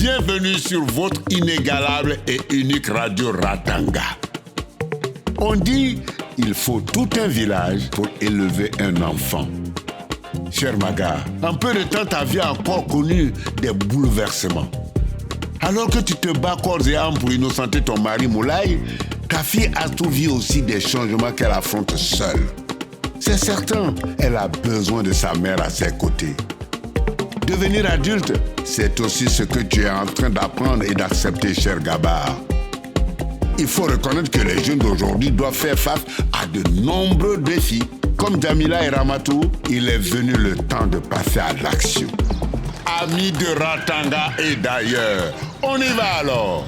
Bienvenue sur votre inégalable et unique radio Ratanga. On dit il faut tout un village pour élever un enfant. Cher Maga, en peu de temps, ta vie a encore connu des bouleversements. Alors que tu te bats corps et âme pour innocenter ton mari Moulay, ta fille a trouvé aussi des changements qu'elle affronte seule. C'est certain, elle a besoin de sa mère à ses côtés. Devenir adulte, c'est aussi ce que tu es en train d'apprendre et d'accepter, cher Gabar. Il faut reconnaître que les jeunes d'aujourd'hui doivent faire face à de nombreux défis. Comme Jamila et Ramatou, il est venu le temps de passer à l'action. Amis de Ratanga et d'ailleurs, on y va alors.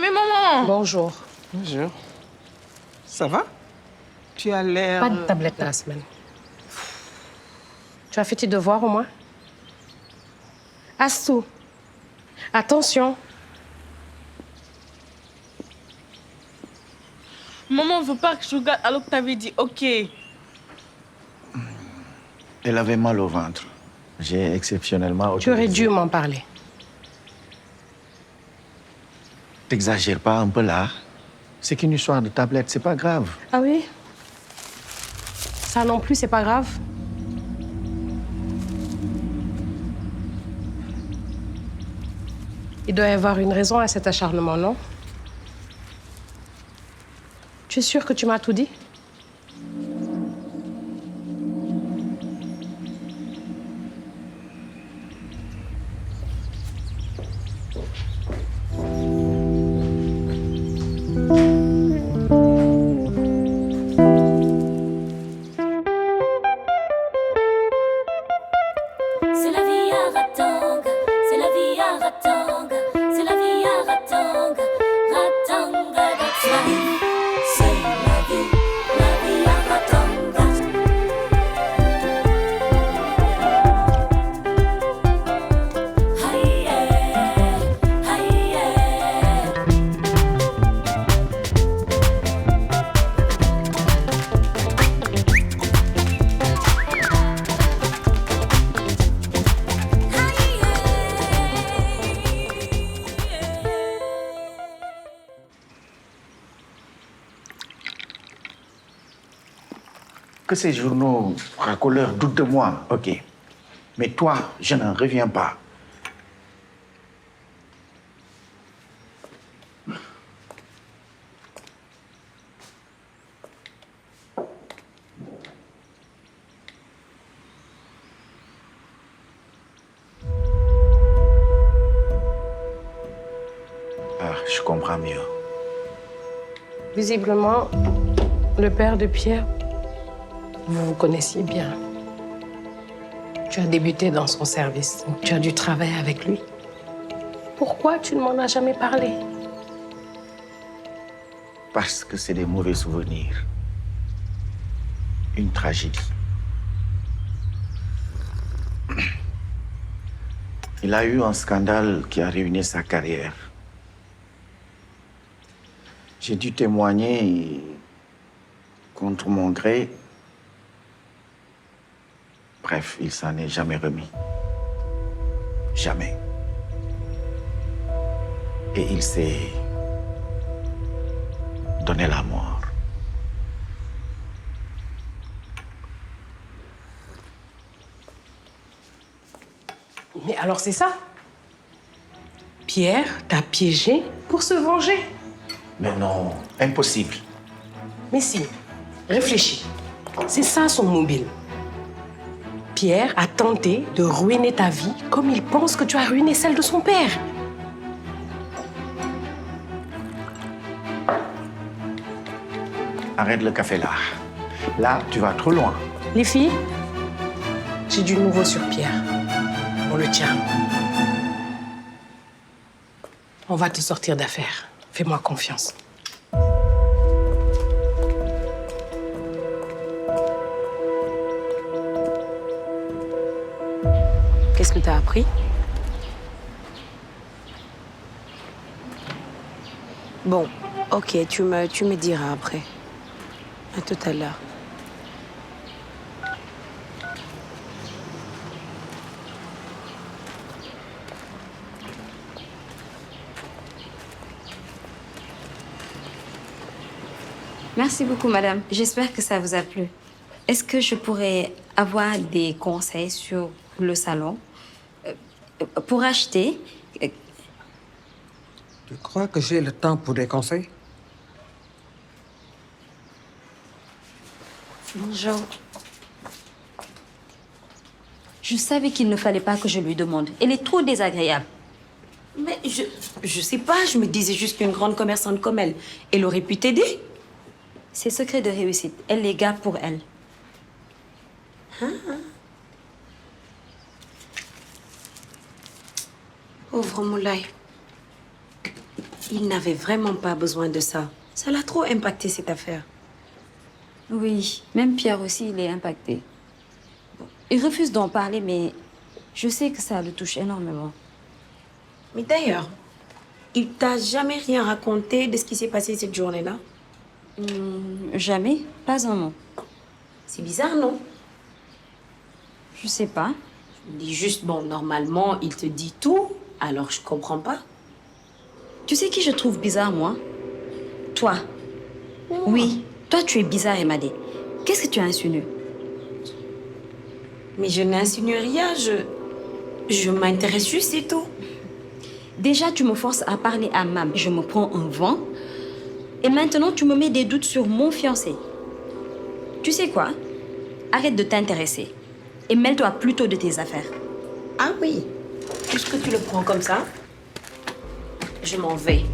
Mais maman! Bonjour. Bonjour. Ça va? Tu as l'air... Pas de tablette la semaine. Tu as fait tes devoirs au moins? Astou, attention. Maman veut pas que je regarde alors que t'avais dit OK. Elle avait mal au ventre. J'ai exceptionnellement Tu aurais autorisé. dû m'en parler. T'exagères pas un peu là. C'est qu'une histoire de tablette, c'est pas grave. Ah oui? Ça non plus, c'est pas grave. Il doit y avoir une raison à cet acharnement, non? Tu es sûre que tu m'as tout dit? C'est la vie à Ratanga, c'est la vie à Ratanga, c'est la vie à Ratanga, Ratanga, that's life. C'est la vie à Ratanga. Aïe, aïe, Que ces journaux racoleurs doutent de moi, ok. Mais toi, je n'en reviens pas. Ah, je comprends mieux. Visiblement, le père de Pierre, vous vous connaissiez bien. Tu as débuté dans son service, donc tu as dû travailler avec lui. Pourquoi tu ne m'en as jamais parlé? Parce que c'est des mauvais souvenirs. Une tragédie. Il a eu un scandale qui a ruiné sa carrière. J'ai dû témoigner contre mon gré. Bref, il s'en est jamais remis. Jamais. Et il s'est donné la mort. Mais alors c'est ça? Pierre t'a piégé pour se venger? Mais non, impossible. Mais si, réfléchis. C'est ça son mobile. Pierre a tenté de ruiner ta vie comme il pense que tu as ruiné celle de son père. Arrête le café là. Là, tu vas trop loin. Les filles, j'ai du nouveau sur Pierre. On le tient. On va te sortir d'affaire. Fais-moi confiance. Qu'est-ce que t'as appris? Bon, ok, tu me diras après. À tout à l'heure. Merci beaucoup, madame. J'espère que ça vous a plu. Est-ce que je pourrais avoir des conseils sur le salon pour acheter? Tu crois que j'ai le temps pour des conseils? Bonjour. Je savais qu'il ne fallait pas que je lui demande. Elle est trop désagréable. Mais je sais pas, je me disais juste qu'une grande commerçante comme elle aurait pu t'aider. Ses secrets de réussite, elle les garde pour elle. Pauvre Moulay. Il n'avait vraiment pas besoin de ça. Ça l'a trop impacté, cette affaire. Oui, même Pierre aussi, il est impacté. Il refuse d'en parler, mais je sais que ça le touche énormément. Mais d'ailleurs, il t'a jamais rien raconté de ce qui s'est passé cette journée-là? Jamais, pas un mot. C'est bizarre, non? Je sais pas. Je me dis juste, bon, normalement, il te dit tout, alors je comprends pas. Tu sais qui je trouve bizarre, moi? Toi. Oui, toi, tu es bizarre, Emadé. Qu'est-ce que tu insinues? Mais je n'insinue rien, je m'intéresse juste, c'est tout. Déjà, tu me forces à parler à Mam. Je me prends un vent. Et maintenant, tu me mets des doutes sur mon fiancé. Tu sais quoi? Arrête de t'intéresser. Et mêle-toi plutôt de tes affaires. Ah oui, puisque tu le prends comme ça, je m'en vais.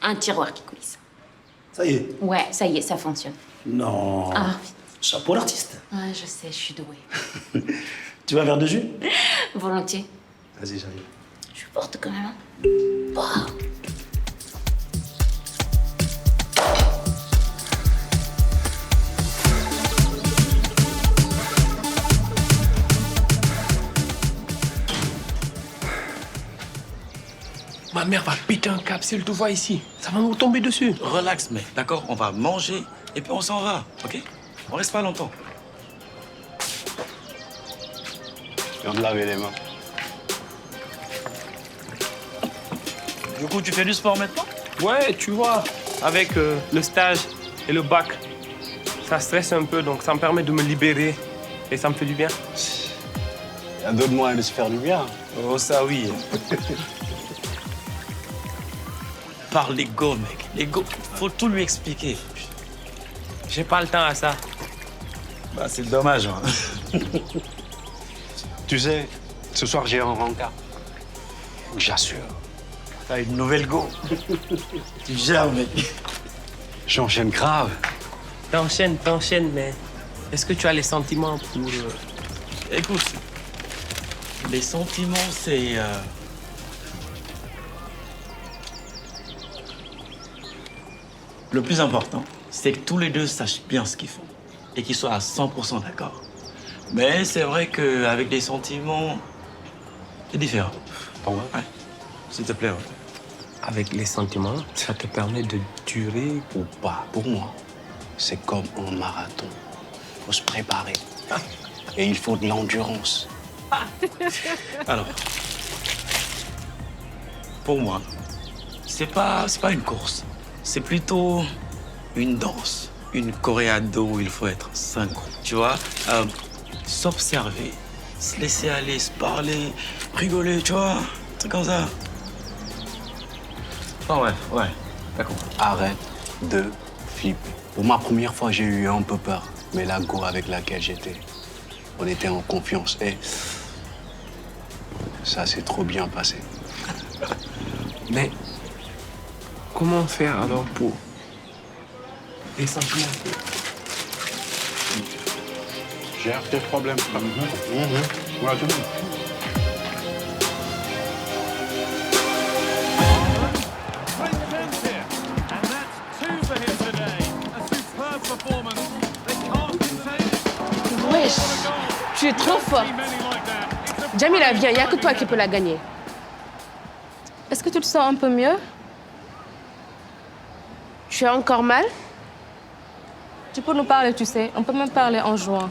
Un tiroir qui coulisse. Ça y est. Ouais, ça y est, ça fonctionne. Non. Ah, Chapeau l'artiste. ouais, je sais, je suis douée. Tu veux un verre de jus? Volontiers. Vas-y, j'arrive. Je suis forte quand même. Hein. Wow. Ma mère va péter un câble si elle te voit ici. Ça va nous tomber dessus. Relax, mec, d'accord? On va manger et puis on s'en va, ok? On reste pas longtemps. Je viens de laver les mains. Du coup, tu fais du sport maintenant? Ouais, tu vois, avec le stage et le bac, ça stresse un peu, donc ça me permet de me libérer et ça me fait du bien. Il y a d'autres moyens de se faire du bien. Oh, ça oui. Par l'ego, mec. L'ego, faut tout lui expliquer. J'ai pas le temps à ça. Bah, c'est dommage, hein. Tu sais, ce soir j'ai un rencard. J'assure. T'as une nouvelle go. Tu gères, mec. J'enchaîne grave. T'enchaînes, mais est-ce que tu as les sentiments pour... Écoute, les sentiments, c'est... Le plus important, c'est que tous les deux sachent bien ce qu'ils font et qu'ils soient à 100% d'accord. Mais c'est vrai qu'avec des sentiments, c'est différent. Bon, Ouais, s'il te plaît. Ouais. Avec les sentiments, ça te permet de durer. ou pas, pour moi, c'est comme un marathon. Faut se préparer. Et il faut de l'endurance. Alors, pour moi, c'est pas une course. C'est plutôt une danse, une choréado où il faut être synchro. Tu vois, s'observer, se laisser aller, se parler, rigoler, tu vois. truc comme ça. Oh ouais, d'accord. Arrête de flipper. Pour ma première fois, j'ai eu un peu peur. Mais la go avec laquelle j'étais, on était en confiance. Et ça s'est trop bien passé. Mais comment faire alors pour les sentiments? Gère tes problèmes. Voilà, tout le monde. Wesh, tu es trop fort. Jamila, viens, il n'y a que toi qui peux la gagner. Est-ce que tu te sens un peu mieux? Tu as encore mal? Tu peux nous parler, tu sais. On peut même parler en jouant.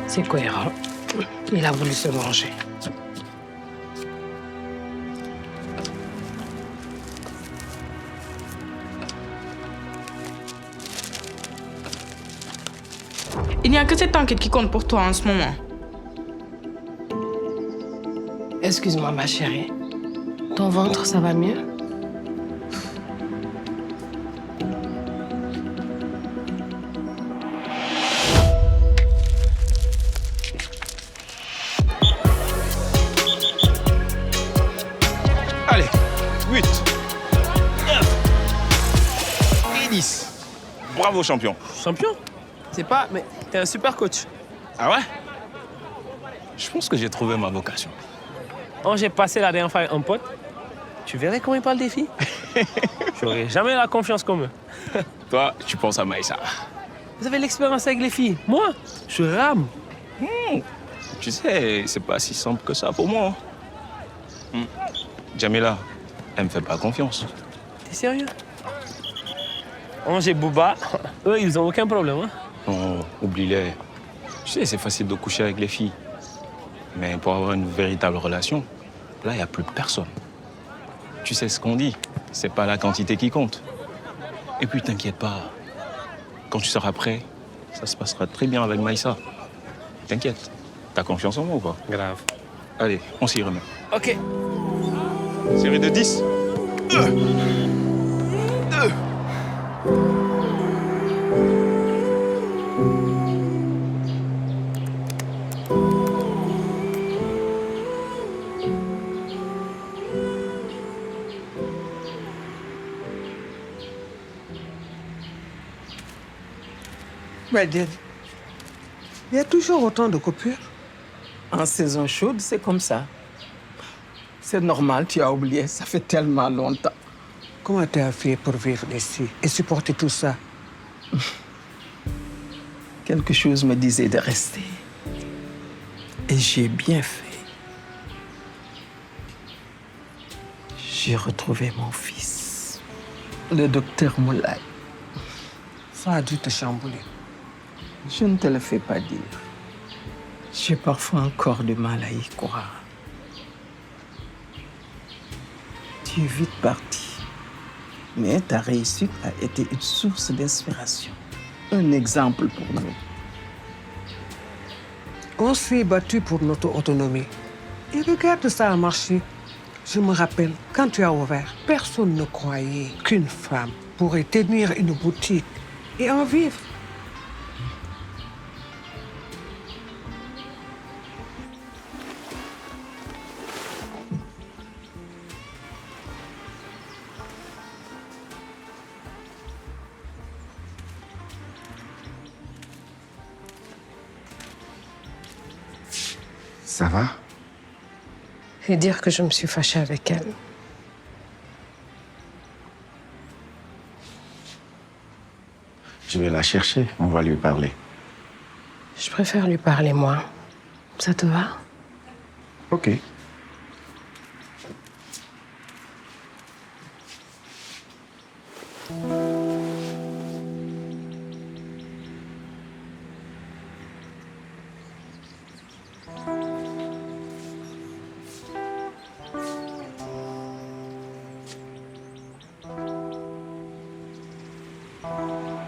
C'est cohérent. Il a voulu se venger. Il n'y a que cette enquête qui compte pour toi en ce moment. Excuse-moi, ma chérie. Ton ventre, ça va mieux? Allez, 8, 9 et 10. Bravo, champion. Champion? C'est pas... Mais t'es un super coach. Ah ouais? Je pense que j'ai trouvé ma vocation. Quand j'ai passé la dernière fois avec un pote, tu verrais comment il parle des filles. J'aurais jamais la confiance comme eux. Toi, tu penses à Maïssa. Vous avez l'expérience avec les filles. Moi, je rame. Tu sais, c'est pas si simple que ça pour moi. Jamila, elle me fait pas confiance. T'es sérieux? Ange et Bouba, eux, ils ont aucun problème. Hein? Non, oublie-les. Tu sais, c'est facile de coucher avec les filles. Mais pour avoir une véritable relation, là, il n'y a plus personne. Tu sais ce qu'on dit, c'est pas la quantité qui compte. Et puis, t'inquiète pas, quand tu seras prêt, ça se passera très bien avec Maïssa. T'inquiète, t'as confiance en moi ou pas? Grave. Allez, on s'y remet. Ok. Série de 10. 2. Mais il y a toujours autant de coupures. En saison chaude, c'est comme ça. C'est normal, tu as oublié, ça fait tellement longtemps. Comment tu as fait pour vivre ici et supporter tout ça? Quelque chose me disait de rester. Et j'ai bien fait. J'ai retrouvé mon fils, le docteur Moulay. Ça a dû te chambouler. Je ne te le fais pas dire. J'ai parfois encore du mal à y croire. Tu es vite parti. Mais ta réussite a été une source d'inspiration. Un exemple pour nous. On s'est battu pour notre autonomie. Et regarde, ça a marché. Je me rappelle, quand tu as ouvert, personne ne croyait qu'une femme pourrait tenir une boutique et en vivre. Ça va? Et dire que je me suis fâchée avec elle. Je vais la chercher, on va lui parler. Je préfère lui parler, moi. Ça te va? Ok.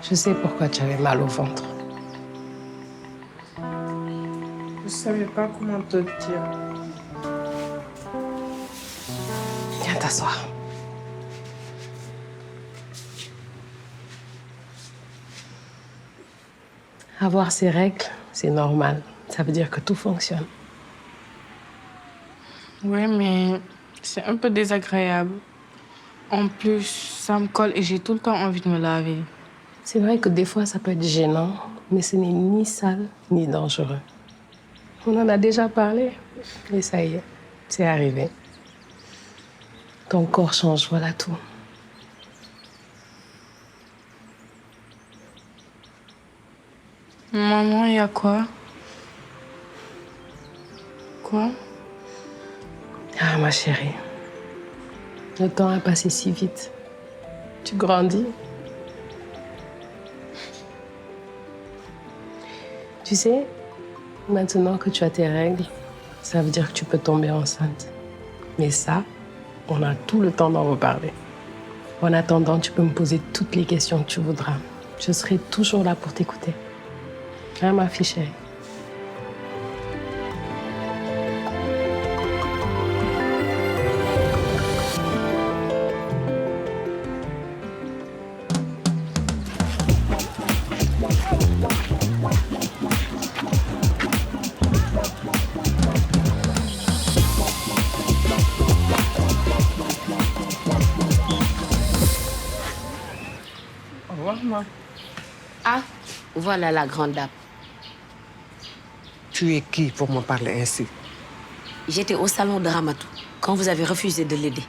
Je sais pourquoi tu avais mal au ventre. Je savais pas comment te dire. Viens t'asseoir. Avoir ses règles, c'est normal. Ça veut dire que tout fonctionne. Ouais, mais c'est un peu désagréable. En plus, ça me colle et j'ai tout le temps envie de me laver. C'est vrai que des fois, ça peut être gênant, mais ce n'est ni sale ni dangereux. On en a déjà parlé, et ça y est, c'est arrivé. Ton corps change, voilà tout. Maman, il y a quoi? Quoi? Ah, ma chérie, le temps a passé si vite. Tu grandis. Tu sais, maintenant que tu as tes règles, ça veut dire que tu peux tomber enceinte. Mais ça, on a tout le temps d'en reparler. En attendant, tu peux me poser toutes les questions que tu voudras. Je serai toujours là pour t'écouter. Hein, ma fille chérie? Au revoir, maman. Ah, voilà la grande dame. Tu es qui pour me parler ainsi? J'étais au salon de Ramatou quand vous avez refusé de l'aider.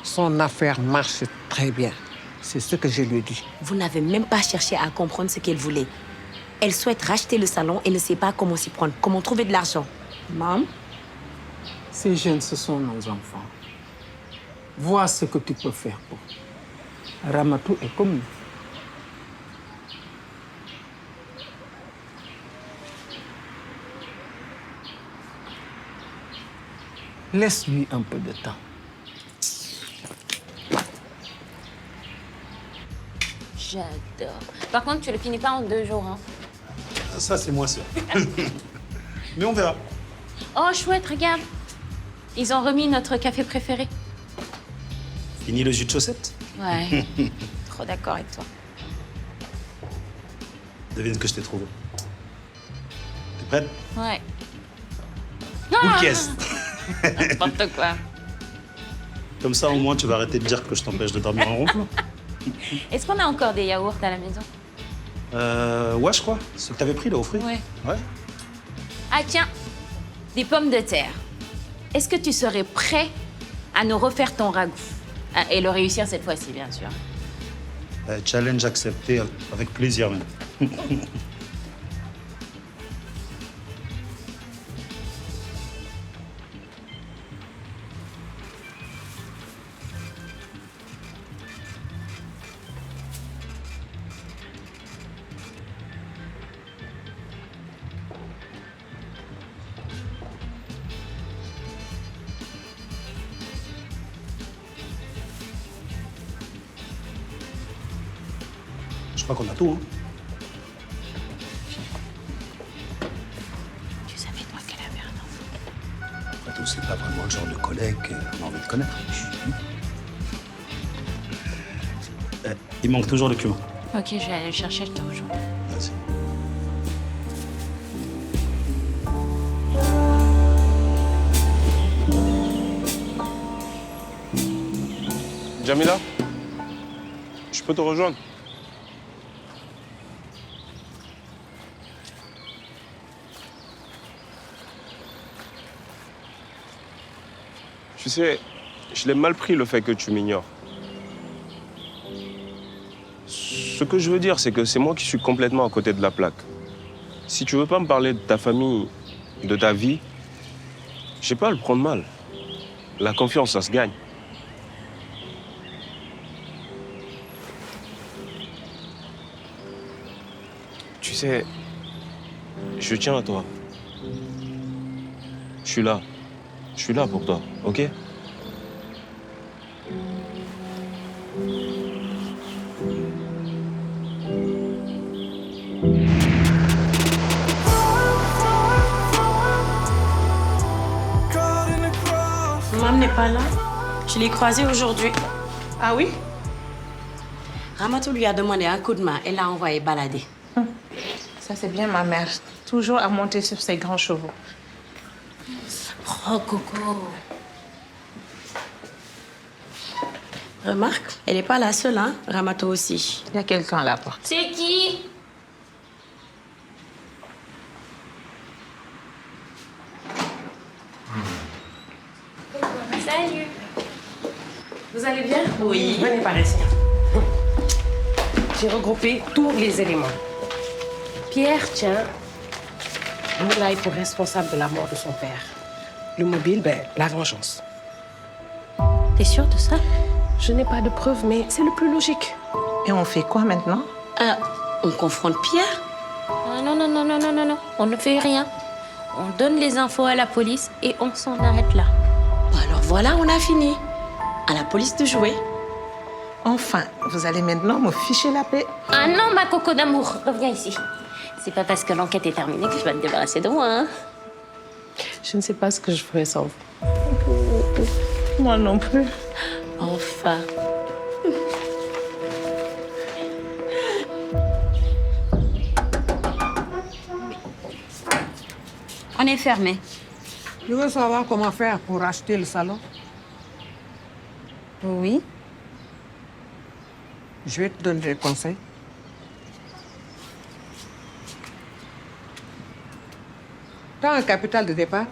Son affaire marche très bien. C'est ce que je lui ai dit. Vous n'avez même pas cherché à comprendre ce qu'elle voulait. Elle souhaite racheter le salon et ne sait pas comment s'y prendre, comment trouver de l'argent. Maman? Ces jeunes, ce sont nos enfants. Vois ce que tu peux faire pour eux. Ramatou est comme nous. Laisse-lui un peu de temps. J'adore. Par contre, tu le finis pas en 2 jours. Hein. Ça, c'est moi, sûr. Mais on verra. Oh, chouette, regarde. Ils ont remis notre café préféré. Fini le jus de chaussette? Ouais. Trop d'accord avec toi. Devine ce que je t'ai trouvé. T'es prête? Ouais. Boule caisse. N'importe quoi. Comme ça, au moins, tu vas arrêter de dire que je t'empêche de dormir en rond-plan. Est-ce qu'on a encore des yaourts à la maison? Ouais, je crois. Ce que t'avais pris, là, au fruit. Ouais. Ouais. Ah tiens, des pommes de terre. Est-ce que tu serais prêt à nous refaire ton ragoût? Ah, et le réussir cette fois-ci, bien sûr. Challenge accepté, avec plaisir même. Je crois qu'on a tout, hein. Tu savais, toi, qu'elle avait un enfant. Après tout, c'est pas vraiment le genre de collègue qu'on a envie de connaître. Il manque toujours le cumin. Ok, je vais aller le chercher, je te rejoins. Vas-y. Jamila, je peux te rejoindre? Tu sais, je l'ai mal pris le fait que tu m'ignores. Ce que je veux dire, c'est que c'est moi qui suis complètement à côté de la plaque. Si tu veux pas me parler de ta famille, de ta vie, j'ai pas à le prendre mal. La confiance, ça se gagne. Tu sais, je tiens à toi. Je suis là. Je suis là pour toi, ok? n'est pas là. Je l'ai croisé aujourd'hui. Ah oui? Ramatou lui a demandé un coup de main et l'a envoyé balader. Ça, c'est bien ma mère. Toujours à monter sur ses grands chevaux. Oh, Coco. Remarque, elle n'est pas la seule, hein? Ramatou aussi. Il y a quelqu'un à la porte. C'est qui? Salut. Vous allez bien? Oui. Venez par ici. J'ai regroupé tous les éléments. Pierre tient Moulay pour responsable de la mort de son père. Le mobile, la vengeance. T'es sûre de ça? Je n'ai pas de preuves, mais c'est le plus logique. Et on fait quoi maintenant? On confronte Pierre? Ah, non, on ne fait rien. On donne les infos à la police et on s'en arrête là. Alors voilà, on a fini. À la police de jouer. Enfin, vous allez maintenant me ficher la paix. Ah non, ma coco d'amour, reviens ici. C'est pas parce que l'enquête est terminée que je vais te débarrasser de moi, hein. Je ne sais pas ce que je ferais sans vous. Moi non plus. Enfin. On est fermé. Je veux savoir comment faire pour acheter le salon. Oui. Je vais te donner des conseils. T'as un capital de départ?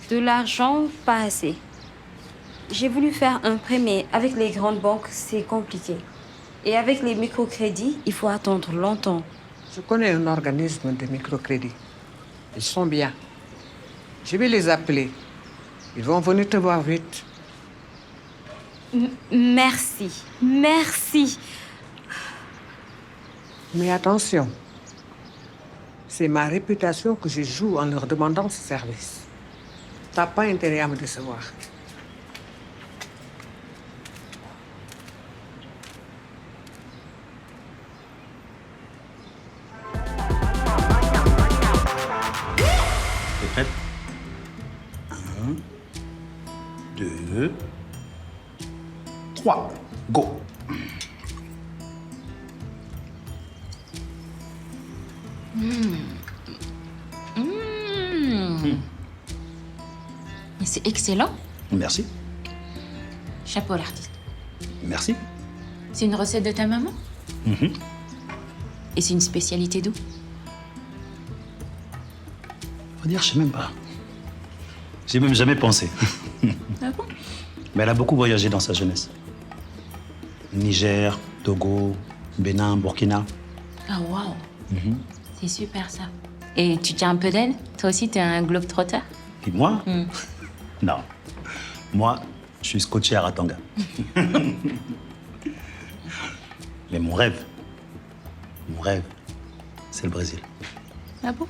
De l'argent, pas assez. J'ai voulu faire un prêt, mais avec les grandes banques, c'est compliqué. Et avec les microcrédits, il faut attendre longtemps. Je connais un organisme de microcrédit. Ils sont bien. Je vais les appeler. Ils vont venir te voir vite. Merci. Merci. Mais attention, c'est ma réputation que je joue en leur demandant ce service. T'as pas intérêt à me décevoir. T'es prête? 1, 2, 3, go! Mais c'est excellent. Merci. Chapeau à l'artiste. Merci. C'est une recette de ta maman? Et c'est une spécialité d'où? Faut dire, je sais même pas. J'ai même jamais pensé. Ah bon? Mais elle a beaucoup voyagé dans sa jeunesse. Niger, Togo, Bénin, Burkina. Ah waouh. C'est super ça. Et tu tiens un peu d'elle? Toi aussi, t'es un globe-trotter? Et moi? Non. Moi, je suis scotché à Ratanga. Mais mon rêve, c'est le Brésil. Ah bon?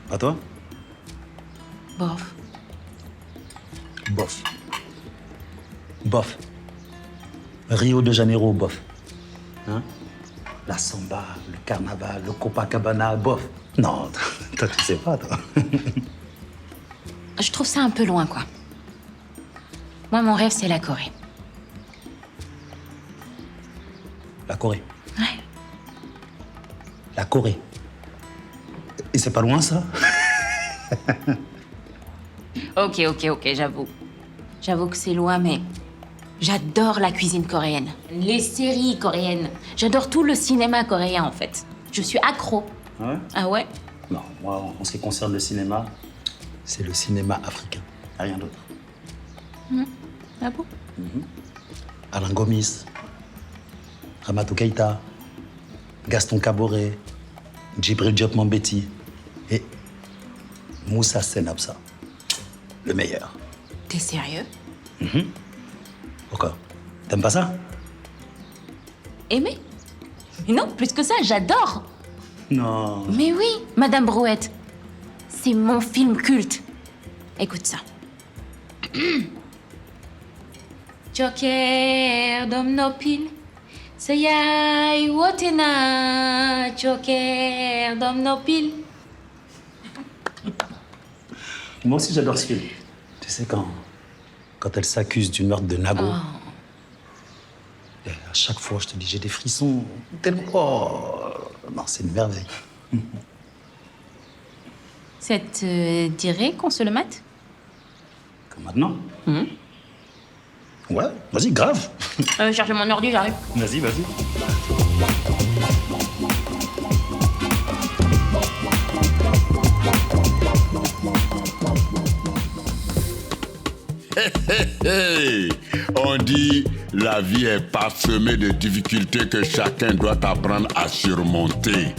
Pas toi? Bof. Bof. Bof. Rio de Janeiro, bof. Hein? La samba, le carnaval, le Copacabana, bof. Non, toi, tu sais pas, toi. Je trouve ça un peu loin, quoi. Moi, mon rêve, c'est la Corée. La Corée. Ouais. La Corée. Et c'est pas loin, ça? Ok, j'avoue. J'avoue que c'est loin, mais j'adore la cuisine coréenne. Les séries coréennes. J'adore tout le cinéma coréen, en fait. Je suis accro. Ah ouais? Ah ouais? Non, moi, en ce qui concerne le cinéma, c'est le cinéma africain. Rien d'autre. Ah bon? Alain Gomis, Ramatou Keïta, Gaston Caboret, Djibril Diop Mambéty et Moussa Senabsa. Le meilleur. T'es sérieux? Pourquoi? T'aimes pas ça? Aimer? Mais non, plus que ça, j'adore. Non. Mais oui, Madame Brouette. C'est mon film culte. Écoute ça. Joker domnopil. Sayai wotena. Joker domnopil. Moi aussi, j'adore ce film. Tu sais, quand elle s'accuse du meurtre de Nago, et à chaque fois, je te dis, j'ai des frissons. Tellement... Oh, non, c'est une merveille. Ça te dirait qu'on se le mate? Comme maintenant. Ouais, vas-y, grave. Chercher mon ordi, j'arrive. Vas-y, vas-y. Hey, on dit la vie est parsemée de difficultés que chacun doit apprendre à surmonter.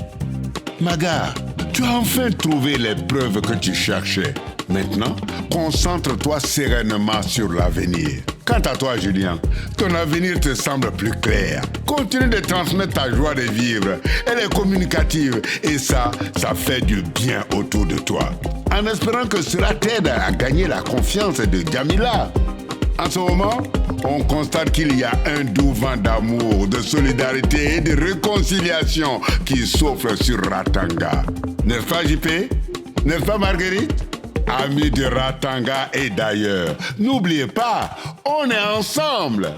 Maga, tu as enfin trouvé les preuves que tu cherchais. Maintenant, concentre-toi sereinement sur l'avenir. Quant à toi, Julien, ton avenir te semble plus clair. Continue de transmettre ta joie de vivre. Elle est communicative et ça fait du bien autour de toi. En espérant que cela t'aide à gagner la confiance de Djamila. En ce moment, on constate qu'il y a un doux vent d'amour, de solidarité et de réconciliation qui souffle sur Ratanga. N'est-ce pas, JP? N'est-ce pas, Marguerite? Amis de Ratanga et d'ailleurs, n'oubliez pas, on est ensemble.